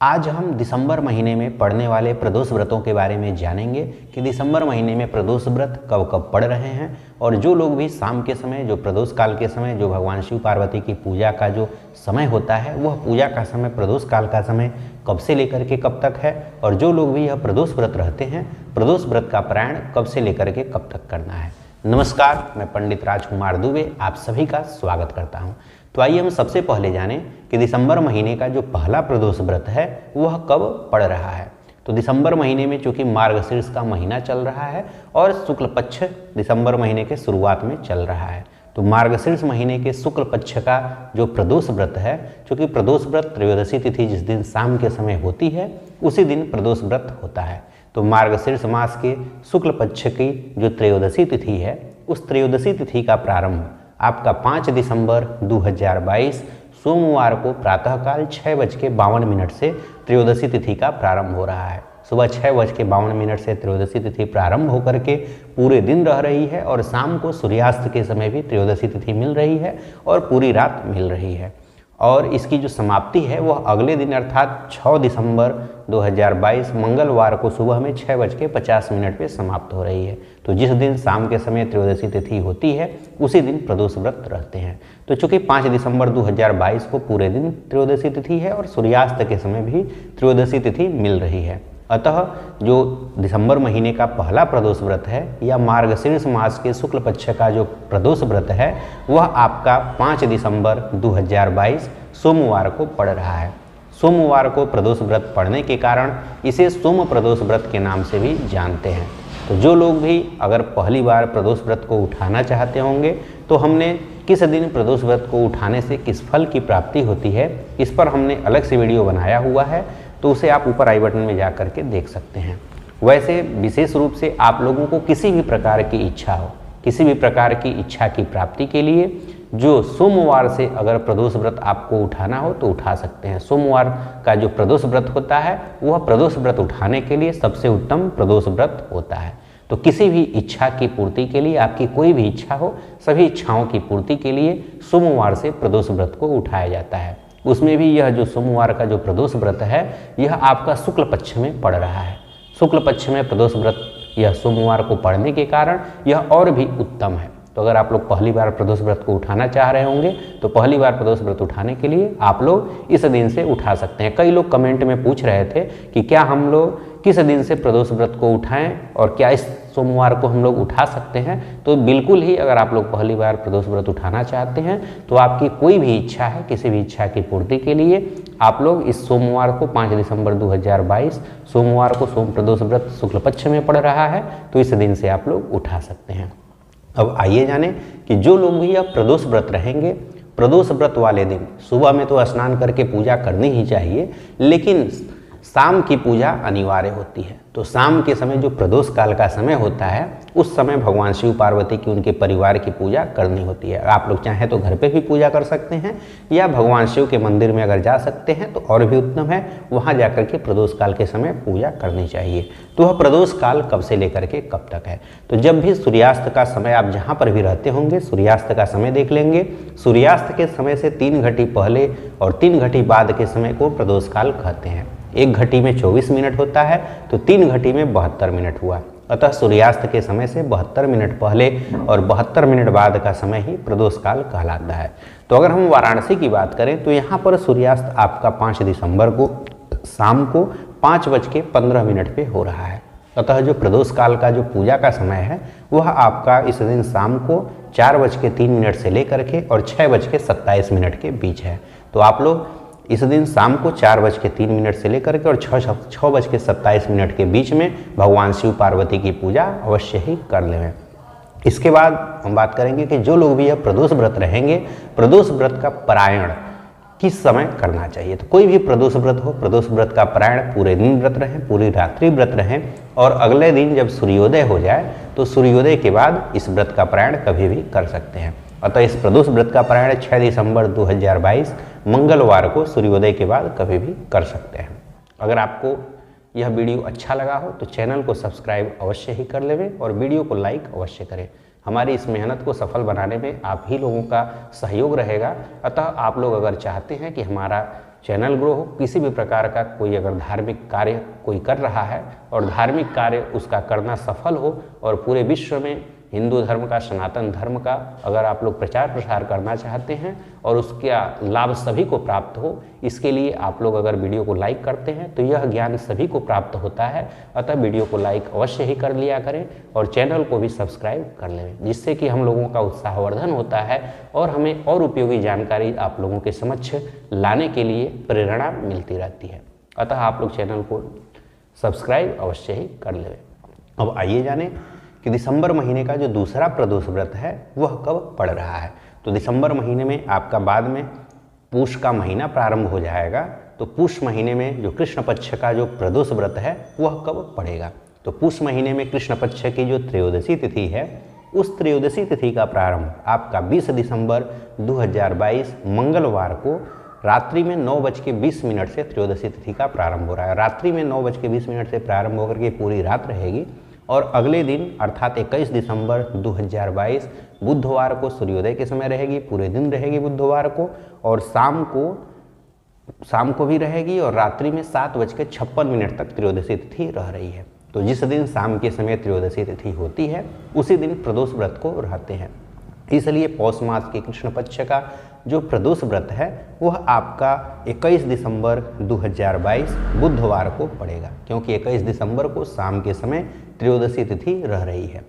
आज हम दिसंबर महीने में पड़ने वाले प्रदोष व्रतों के बारे में जानेंगे कि दिसंबर महीने में प्रदोष व्रत कब कब पड़ रहे हैं और जो लोग भी शाम के समय, जो प्रदोष काल के समय, जो भगवान शिव पार्वती की पूजा का जो समय होता है वह पूजा का समय, प्रदोष काल का समय कब से लेकर के कब तक है, और जो लोग भी यह प्रदोष व्रत रहते हैं, प्रदोष व्रत का पारायण कब से लेकर के कब तक करना है। नमस्कार, मैं पंडित राजकुमार दुबे आप सभी का स्वागत करता हूं। तो आइए हम सबसे पहले जानें कि दिसंबर महीने का जो पहला प्रदोष व्रत है वह कब पड़ रहा है। तो दिसंबर महीने में चूंकि मार्गशीर्ष का महीना चल रहा है और शुक्ल पक्ष दिसंबर महीने के शुरुआत में चल रहा है, तो मार्गशीर्ष महीने के शुक्ल पक्ष का जो प्रदोष व्रत है, चूंकि प्रदोष व्रत त्रयोदशी तिथि जिस दिन शाम के समय होती है उसी दिन प्रदोष व्रत होता है। तो मार्गशीर्ष मास के शुक्ल पक्ष की जो त्रयोदशी तिथि है उस त्रयोदशी तिथि का प्रारंभ आपका 5 दिसंबर 2022 सोमवार को प्रातःकाल 6:52 से त्रयोदशी तिथि का प्रारंभ हो रहा है। सुबह 6:52 से त्रयोदशी तिथि प्रारंभ होकर के पूरे दिन रह रही है और शाम को सूर्यास्त के समय भी त्रयोदशी तिथि मिल रही है और पूरी रात मिल रही है। और इसकी जो समाप्ति है वह अगले दिन अर्थात 6 दिसंबर 2022 मंगलवार को सुबह में 6:50 पे समाप्त हो रही है। तो जिस दिन शाम के समय त्रयोदशी तिथि होती है उसी दिन प्रदोष व्रत रहते हैं। तो चूँकि 5 दिसंबर 2022 को पूरे दिन त्रयोदशी तिथि है और सूर्यास्त के समय भी त्रयोदशी तिथि मिल रही है, अतः जो दिसंबर महीने का पहला प्रदोष व्रत है या मार्गशीर्ष मास के शुक्ल पक्ष का जो प्रदोष व्रत है वह आपका 5 दिसंबर 2022 सोमवार को पड़ रहा है। सोमवार को प्रदोष व्रत पड़ने के कारण इसे सोम प्रदोष व्रत के नाम से भी जानते हैं। तो जो लोग भी अगर पहली बार प्रदोष व्रत को उठाना चाहते होंगे तो हमने किस दिन प्रदोष व्रत को उठाने से किस फल की प्राप्ति होती है इस पर हमने अलग से वीडियो बनाया हुआ है, तो उसे आप ऊपर आई बटन में जा कर के देख सकते हैं। वैसे विशेष रूप से आप लोगों को किसी भी प्रकार की इच्छा हो, किसी भी प्रकार की इच्छा की प्राप्ति के लिए जो सोमवार से अगर प्रदोष व्रत आपको उठाना हो तो उठा सकते हैं। सोमवार का जो प्रदोष व्रत होता है वह प्रदोष व्रत उठाने के लिए सबसे उत्तम प्रदोष व्रत होता है। तो किसी भी इच्छा की पूर्ति के लिए, आपकी कोई भी इच्छा हो, सभी इच्छाओं की पूर्ति के लिए सोमवार से प्रदोष व्रत को उठाया जाता है। उसमें भी यह जो सोमवार का जो प्रदोष व्रत है यह आपका शुक्ल पक्ष में पड़ रहा है। शुक्ल पक्ष में प्रदोष व्रत यह सोमवार को पड़ने के कारण यह और भी उत्तम है। तो अगर आप लोग पहली बार प्रदोष व्रत को उठाना चाह रहे होंगे तो पहली बार प्रदोष व्रत उठाने के लिए आप लोग इस दिन से उठा सकते हैं। कई लोग कमेंट में पूछ रहे थे कि क्या हम लोग किस दिन से प्रदोष व्रत को उठाएं और क्या इस सोमवार को हम लोग उठा सकते हैं। तो बिल्कुल ही, अगर आप लोग पहली बार प्रदोष व्रत उठाना चाहते हैं तो आपकी कोई भी इच्छा है, किसी भी इच्छा की पूर्ति के लिए आप लोग इस सोमवार को 5 दिसंबर 2022 सोमवार को सोम प्रदोष व्रत शुक्ल पक्ष में पड़ रहा है तो इस दिन से आप लोग उठा सकते हैं। अब आइए जानें कि जो लोग भी अब प्रदोष व्रत रहेंगे, प्रदोष व्रत वाले दिन सुबह में तो स्नान करके पूजा करनी ही चाहिए, लेकिन शाम की पूजा अनिवार्य होती है। तो शाम के समय जो प्रदोष काल का समय होता है उस समय भगवान शिव पार्वती की, उनके परिवार की पूजा करनी होती है। आप लोग चाहें तो घर पे भी पूजा कर सकते हैं या भगवान शिव के मंदिर में अगर जा सकते हैं तो और भी उत्तम है, वहाँ जाकर के प्रदोष काल के समय पूजा करनी चाहिए। तो वह प्रदोष काल कब से लेकर के कब तक है, तो जब भी सूर्यास्त का समय, आप जहाँ पर भी रहते होंगे सूर्यास्त का समय देख लेंगे। सूर्यास्त के समय से 3 घटी पहले और 3 घटी बाद के समय को प्रदोष काल कहते हैं। 1 घटी में 24 मिनट होता है तो 3 घटी में 72 मिनट हुआ, अतः सूर्यास्त के समय से 72 मिनट पहले और 72 मिनट बाद का समय ही प्रदोष काल कहलाता है। तो अगर हम वाराणसी की बात करें तो यहाँ पर सूर्यास्त आपका 5 दिसंबर को शाम को 5:15 पे हो रहा है। अतः जो प्रदोष काल का जो पूजा का समय है वह आपका इस दिन शाम को 4:03 से लेकर के और 6:27 के बीच है। तो आप लोग इस दिन शाम को 4:03 से लेकर के और 6:27 के बीच में भगवान शिव पार्वती की पूजा अवश्य ही कर लें। इसके बाद हम बात करेंगे कि जो लोग भी यह प्रदोष व्रत रहेंगे, प्रदोष व्रत का पारायण किस समय करना चाहिए। तो कोई भी प्रदोष व्रत हो, प्रदोष व्रत का पारायण पूरे दिन व्रत रहें, पूरी रात्रि व्रत रहें और अगले दिन जब सूर्योदय हो जाए तो सूर्योदय के बाद इस व्रत का पारायण कभी भी कर सकते हैं। अतः इस प्रदोष व्रत का पारायण 6 दिसंबर 2022 मंगलवार को सूर्योदय के बाद कभी भी कर सकते हैं। अगर आपको यह वीडियो अच्छा लगा हो तो चैनल को सब्सक्राइब अवश्य ही कर लें और वीडियो को लाइक अवश्य करें। हमारी इस मेहनत को सफल बनाने में आप ही लोगों का सहयोग रहेगा। अतः आप लोग अगर चाहते हैं कि हमारा चैनल ग्रो हो, किसी भी प्रकार का कोई अगर धार्मिक कार्य कोई कर रहा है और धार्मिक कार्य उसका करना सफल हो और पूरे विश्व में हिंदू धर्म का, सनातन धर्म का अगर आप लोग प्रचार प्रसार करना चाहते हैं और उसका लाभ सभी को प्राप्त हो, इसके लिए आप लोग अगर वीडियो को लाइक करते हैं तो यह ज्ञान सभी को प्राप्त होता है। अतः वीडियो को लाइक अवश्य ही कर लिया करें और चैनल को भी सब्सक्राइब कर लें, जिससे कि हम लोगों का उत्साहवर्धन होता है और हमें और उपयोगी जानकारी आप लोगों के समक्ष लाने के लिए प्रेरणा मिलती रहती है। अतः आप लोग चैनल को सब्सक्राइब अवश्य ही कर लें। अब आइए जानें कि दिसंबर महीने का जो दूसरा प्रदोष व्रत है वह कब पड़ रहा है। तो दिसंबर महीने में आपका बाद में पूष का महीना प्रारंभ हो जाएगा, तो पूष महीने में जो कृष्ण पक्ष का जो प्रदोष व्रत है वह कब पड़ेगा। तो पूष महीने में कृष्ण पक्ष की जो त्रयोदशी तिथि है, उस त्रयोदशी तिथि का प्रारंभ आपका 20 दिसंबर 2022 मंगलवार को रात्रि में 9:20 से त्रयोदशी तिथि का प्रारंभ हो रहा है। रात्रि में 9:20 से प्रारंभ होकर के पूरी रात रहेगी और अगले दिन अर्थात 21 दिसंबर 2022 बुधवार को सूर्योदय के समय रहेगी, पूरे दिन रहेगी बुधवार को, और शाम को भी रहेगी और रात्रि में 7:56 तक त्रयोदशी तिथि रह रही है। तो जिस दिन शाम के समय त्रयोदशी तिथि होती है उसी दिन प्रदोष व्रत को रहते हैं। इसलिए पौष मास के कृष्ण पक्ष का जो प्रदोष व्रत है वह आपका 21 दिसंबर 2022 बुधवार को पड़ेगा, क्योंकि 21 दिसंबर को शाम के समय त्रयोदशी तिथि रह रही है।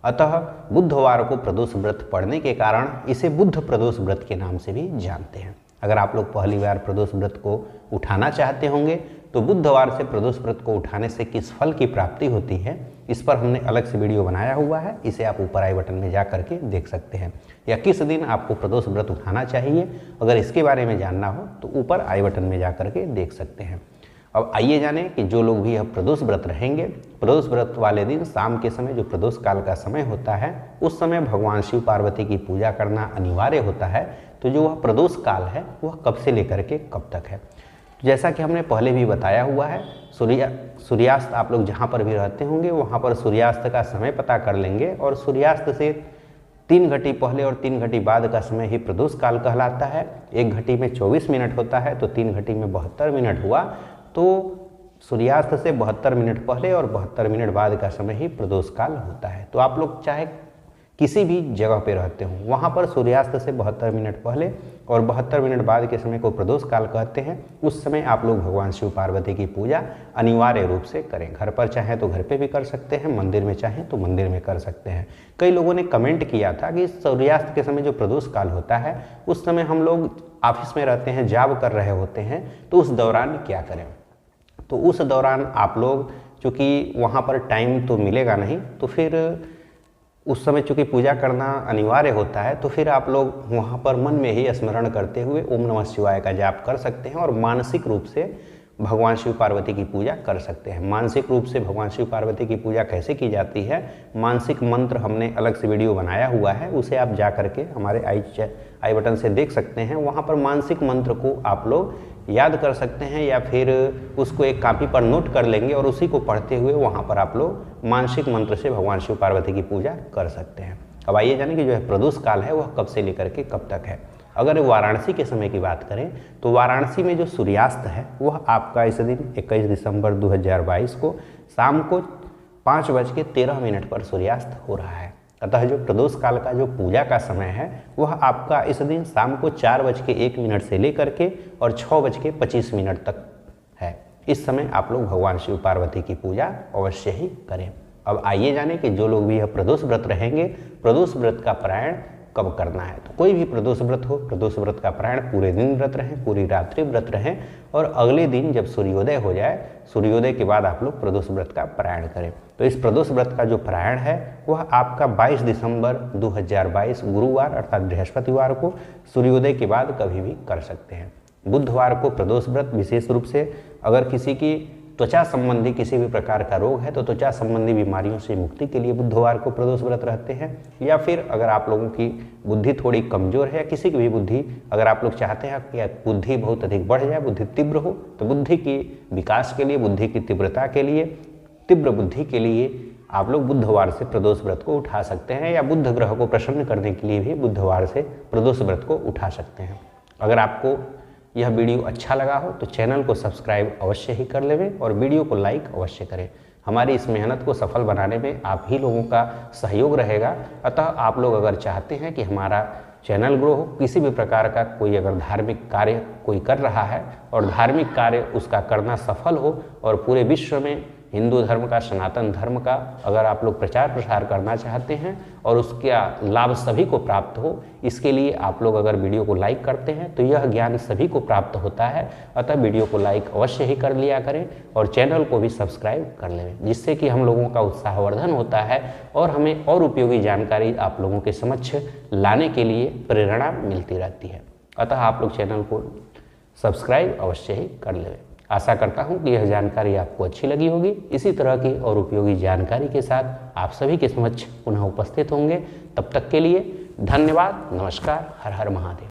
अतः बुधवार को प्रदोष व्रत पड़ने के कारण इसे बुध प्रदोष व्रत के नाम से भी जानते हैं। अगर आप लोग पहली बार प्रदोष व्रत को उठाना चाहते होंगे तो बुधवार से प्रदोष व्रत को उठाने से किस फल की प्राप्ति होती है, इस पर हमने अलग से वीडियो बनाया हुआ है, इसे आप ऊपर आई बटन में जा करके देख सकते हैं। या किस दिन आपको प्रदोष व्रत उठाना चाहिए, अगर इसके बारे में जानना हो तो ऊपर आई बटन में जा करके देख सकते हैं। अब आइए जानें कि जो लोग भी यह प्रदोष व्रत रहेंगे, प्रदोष व्रत वाले दिन शाम के समय जो प्रदोष काल का समय होता है उस समय भगवान शिव पार्वती की पूजा करना अनिवार्य होता है। तो जो वह प्रदोष काल है वह कब से लेकर के कब तक है, तो जैसा कि हमने पहले भी बताया हुआ है, सूर्यास्त आप लोग जहाँ पर भी रहते होंगे वहाँ पर सूर्यास्त का समय पता कर लेंगे और सूर्यास्त से 3 घटी पहले और 3 घटी बाद का समय ही प्रदोष काल कहलाता है। 1 घटी में 24 मिनट होता है तो 3 घटी में 72 मिनट हुआ, तो सूर्यास्त से 72 मिनट पहले और 72 मिनट बाद का समय ही प्रदोष काल होता है। तो आप लोग चाहे किसी भी जगह पे रहते हो वहाँ पर सूर्यास्त से 72 मिनट पहले और 72 मिनट बाद के समय को प्रदोष काल कहते हैं। उस समय आप लोग भगवान शिव पार्वती की पूजा अनिवार्य रूप से करें। घर पर चाहें तो घर पे भी कर सकते हैं, मंदिर में चाहें तो मंदिर में कर सकते हैं। कई लोगों ने कमेंट किया था कि सूर्यास्त के समय जो प्रदोष काल होता है उस समय हम लोग ऑफिस में रहते हैं, जॉब कर रहे होते हैं, तो उस दौरान क्या करें। तो उस दौरान आप लोग चूँकि वहाँ पर टाइम तो मिलेगा नहीं, तो फिर उस समय चूँकि पूजा करना अनिवार्य होता है तो फिर आप लोग वहाँ पर मन में ही स्मरण करते हुए ओम नमः शिवाय का जाप कर सकते हैं और मानसिक रूप से भगवान शिव पार्वती की पूजा कर सकते हैं। मानसिक रूप से भगवान शिव पार्वती की पूजा कैसे की जाती है, मानसिक मंत्र हमने अलग से वीडियो बनाया हुआ है, उसे आप जा करके हमारे आई बटन से देख सकते हैं। वहाँ पर मानसिक मंत्र को आप लोग याद कर सकते हैं या फिर उसको एक कॉपी पर नोट कर लेंगे और उसी को पढ़ते हुए वहाँ पर आप लोग मानसिक मंत्र से भगवान शिव पार्वती की पूजा कर सकते हैं। अब आइए जाने कि जो है प्रदोष काल है वह कब से लेकर के कब तक है। अगर वाराणसी के समय की बात करें तो वाराणसी में जो सूर्यास्त है वह आपका इस दिन 21 दिसंबर 2022 को शाम को 5:13 पर सूर्यास्त हो रहा है। अतः जो प्रदोष काल का जो पूजा का समय है वह आपका इस दिन शाम को 4:01 से लेकर के और 6:25 तक है। इस समय आप लोग भगवान शिव पार्वती की पूजा अवश्य ही करें। अब आइए जाने कि जो लोग भी यह प्रदोष व्रत रहेंगे, प्रदोष व्रत का पारायण कब करना है। तो कोई भी प्रदोष व्रत हो, प्रदोष व्रत का पारायण पूरे दिन व्रत रहें, पूरी रात्रि व्रत रहें और अगले दिन जब सूर्योदय हो जाए, सूर्योदय के बाद आप लोग प्रदोष व्रत का पारायण करें। तो इस प्रदोष व्रत का जो पारायण है वह आपका 22 दिसंबर 2022 गुरुवार अर्थात बृहस्पतिवार को सूर्योदय के बाद कभी भी कर सकते हैं। बुधवार को प्रदोष व्रत विशेष रूप से अगर किसी की त्वचा संबंधी किसी भी प्रकार का रोग है तो त्वचा संबंधी बीमारियों से मुक्ति के लिए बुधवार को प्रदोष व्रत रहते हैं। या फिर अगर आप लोगों की बुद्धि थोड़ी कमजोर है या किसी की भी बुद्धि अगर आप लोग चाहते हैं कि बुद्धि बहुत अधिक बढ़ जाए, बुद्धि तीव्र हो, तो बुद्धि की विकास के लिए, बुद्धि की तीव्रता के लिए, तीव्र बुद्धि के लिए आप लोग बुधवार से प्रदोष व्रत को उठा सकते हैं या बुध ग्रह को प्रसन्न करने के लिए भी बुधवार से प्रदोष व्रत को उठा सकते हैं। अगर आपको यह वीडियो अच्छा लगा हो तो चैनल को सब्सक्राइब अवश्य ही कर लेवें और वीडियो को लाइक अवश्य करें। हमारी इस मेहनत को सफल बनाने में आप ही लोगों का सहयोग रहेगा। अतः आप लोग अगर चाहते हैं कि हमारा चैनल ग्रो हो, किसी भी प्रकार का कोई अगर धार्मिक कार्य कोई कर रहा है और धार्मिक कार्य उसका करना सफल हो और पूरे विश्व में हिंदू धर्म का, सनातन धर्म का अगर आप लोग प्रचार प्रसार करना चाहते हैं और उसका लाभ सभी को प्राप्त हो, इसके लिए आप लोग अगर वीडियो को लाइक करते हैं तो यह ज्ञान सभी को प्राप्त होता है। अतः वीडियो को लाइक अवश्य ही कर लिया करें और चैनल को भी सब्सक्राइब कर लें, जिससे कि हम लोगों का उत्साहवर्धन होता है और हमें और उपयोगी जानकारी आप लोगों के समक्ष लाने के लिए प्रेरणा मिलती रहती है। अतः आप लोग चैनल को सब्सक्राइब अवश्य ही कर लें। आशा करता हूं कि यह जानकारी आपको अच्छी लगी होगी। इसी तरह की और उपयोगी जानकारी के साथ आप सभी के समक्ष पुनः उपस्थित होंगे। तब तक के लिए धन्यवाद, नमस्कार, हर हर महादेव।